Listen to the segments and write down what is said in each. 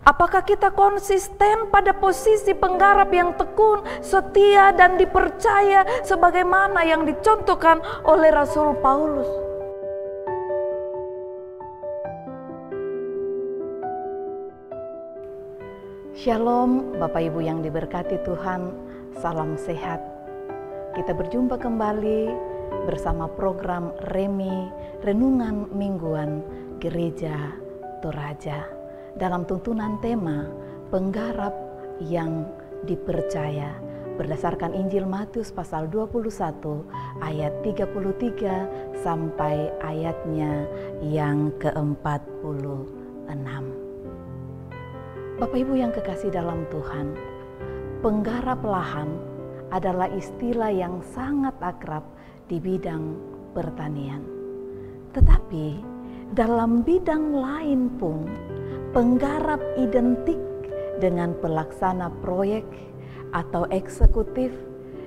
Apakah kita konsisten pada posisi penggarap yang tekun, setia, dan dipercaya sebagaimana yang dicontohkan oleh Rasul Paulus? Shalom Bapak Ibu yang diberkati Tuhan, salam sehat. Kita berjumpa kembali bersama program Remi, Renungan Mingguan Gereja Toraja. Dalam tuntunan tema penggarap yang dipercaya berdasarkan Injil Matius pasal 21 ayat 33 sampai ayatnya yang ke-46. Bapak Ibu yang kekasih dalam Tuhan, penggarap lahan adalah istilah yang sangat akrab di bidang pertanian. Tetapi dalam bidang lain pun penggarap identik dengan pelaksana proyek atau eksekutif,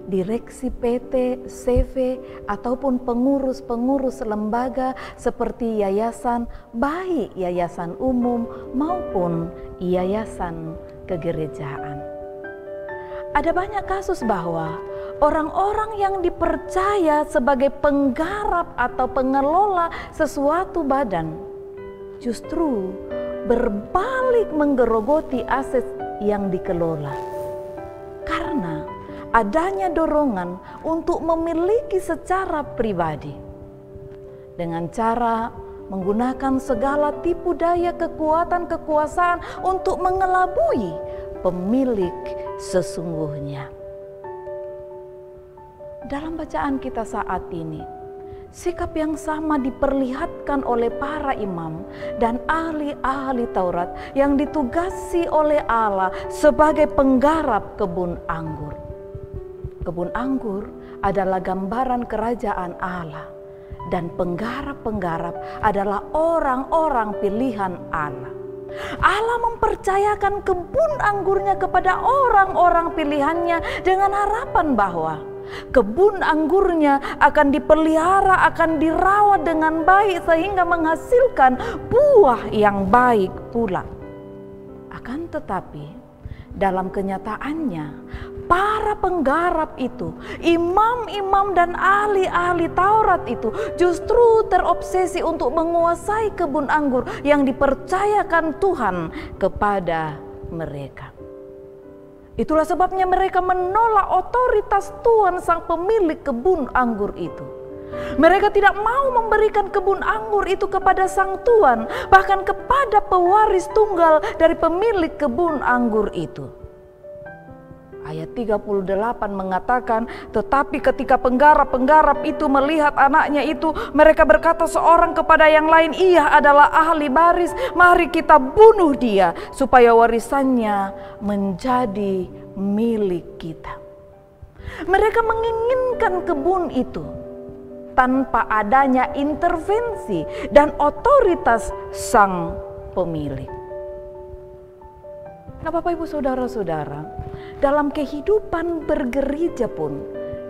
direksi PT, CV, ataupun pengurus-pengurus lembaga seperti yayasan, baik yayasan umum maupun yayasan kegerejaan. Ada banyak kasus bahwa orang-orang yang dipercaya sebagai penggarap atau pengelola sesuatu badan justru berbalik menggerogoti aset yang dikelola karena adanya dorongan untuk memiliki secara pribadi dengan cara menggunakan segala tipu daya kekuatan kekuasaan untuk mengelabui pemilik sesungguhnya. Dalam bacaan kita saat ini, sikap yang sama diperlihatkan oleh para imam dan ahli-ahli Taurat yang ditugasi oleh Allah sebagai penggarap kebun anggur. Kebun anggur adalah gambaran kerajaan Allah dan penggarap-penggarap adalah orang-orang pilihan Allah. Allah mempercayakan kebun anggurnya kepada orang-orang pilihannya dengan harapan bahwa kebun anggurnya akan dipelihara, akan dirawat dengan baik sehingga menghasilkan buah yang baik pula. Akan tetapi dalam kenyataannya para penggarap itu, imam-imam dan ahli-ahli Taurat itu justru terobsesi untuk menguasai kebun anggur yang dipercayakan Tuhan kepada mereka. Itulah sebabnya mereka menolak otoritas Tuhan sang pemilik kebun anggur itu. Mereka tidak mau memberikan kebun anggur itu kepada sang Tuhan, bahkan kepada pewaris tunggal dari pemilik kebun anggur itu. Ayat 38 mengatakan, tetapi ketika penggarap-penggarap itu melihat anaknya itu, mereka berkata seorang kepada yang lain, ia adalah ahli waris, mari kita bunuh dia supaya warisannya menjadi milik kita. Mereka menginginkan kebun itu tanpa adanya intervensi dan otoritas sang pemilik. Nah Bapak Ibu Saudara-saudara, dalam kehidupan bergereja pun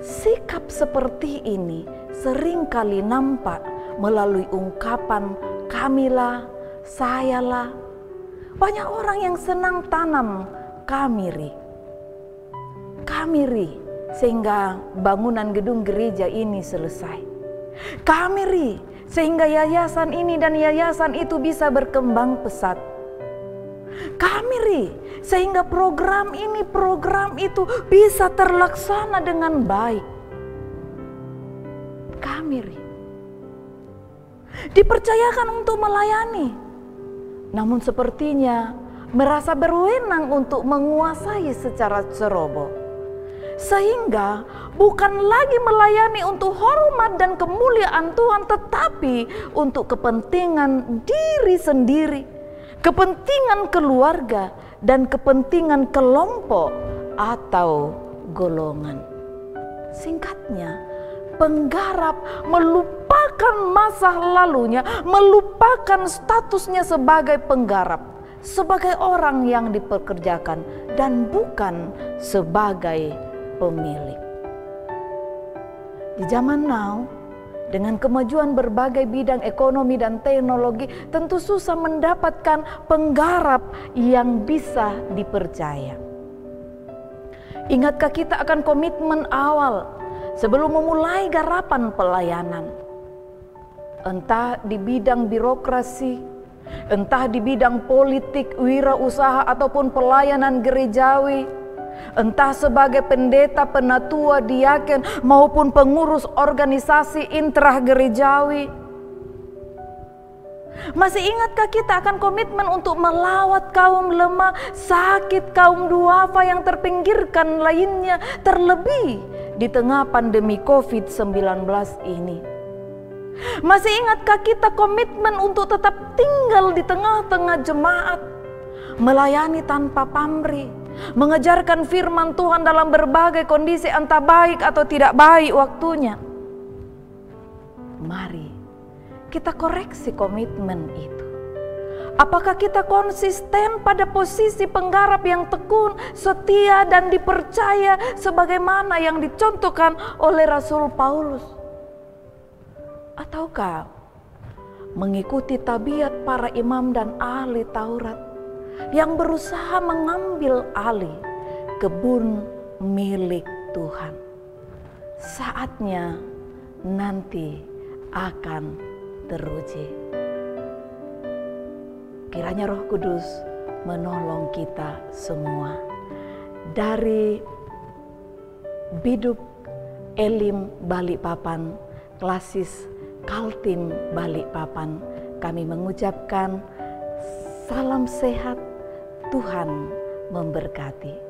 sikap seperti ini seringkali nampak melalui ungkapan kamilah, sayalah. Banyak orang yang senang tanam kamiri sehingga bangunan gedung gereja ini selesai. Kamiri sehingga yayasan ini dan yayasan itu bisa berkembang pesat. Kamiri sehingga program ini program itu bisa terlaksana dengan baik. Kamiri dipercayakan untuk melayani, namun sepertinya merasa berwenang untuk menguasai secara ceroboh, sehingga bukan lagi melayani untuk hormat dan kemuliaan Tuhan, tetapi untuk kepentingan diri sendiri, kepentingan keluarga, dan kepentingan kelompok atau golongan. Singkatnya, penggarap melupakan masa lalunya, melupakan statusnya sebagai penggarap, sebagai orang yang dipekerjakan dan bukan sebagai pemilik. Di zaman now, Dengan kemajuan berbagai bidang ekonomi dan teknologi, tentu susah mendapatkan penggarap yang bisa dipercaya. Ingatkah kita akan komitmen awal sebelum memulai garapan pelayanan? Entah di bidang birokrasi, entah di bidang politik, wirausaha ataupun pelayanan gerejawi, entah sebagai pendeta, penatua, diaken maupun pengurus organisasi intragerejawi. Masih ingatkah kita akan komitmen untuk melawat kaum lemah, sakit, kaum duafa yang terpinggirkan lainnya, terlebih di tengah pandemi COVID-19 ini? Masih ingatkah kita komitmen untuk tetap tinggal di tengah-tengah jemaat, melayani tanpa pamrih, mengejarkan firman Tuhan dalam berbagai kondisi entah baik atau tidak baik waktunya? Mari kita koreksi komitmen itu. Apakah kita konsisten pada posisi penggarap yang tekun, setia dan dipercaya sebagaimana yang dicontohkan oleh Rasul Paulus? Ataukah mengikuti tabiat para imam dan ahli Taurat yang berusaha mengambil alih kebun milik Tuhan? Saatnya nanti akan teruji. Kiranya Roh Kudus menolong kita semua. Dari Biduk Elim Balikpapan, Klasis Kaltim Balikpapan, kami mengucapkan salam sehat, Tuhan memberkati.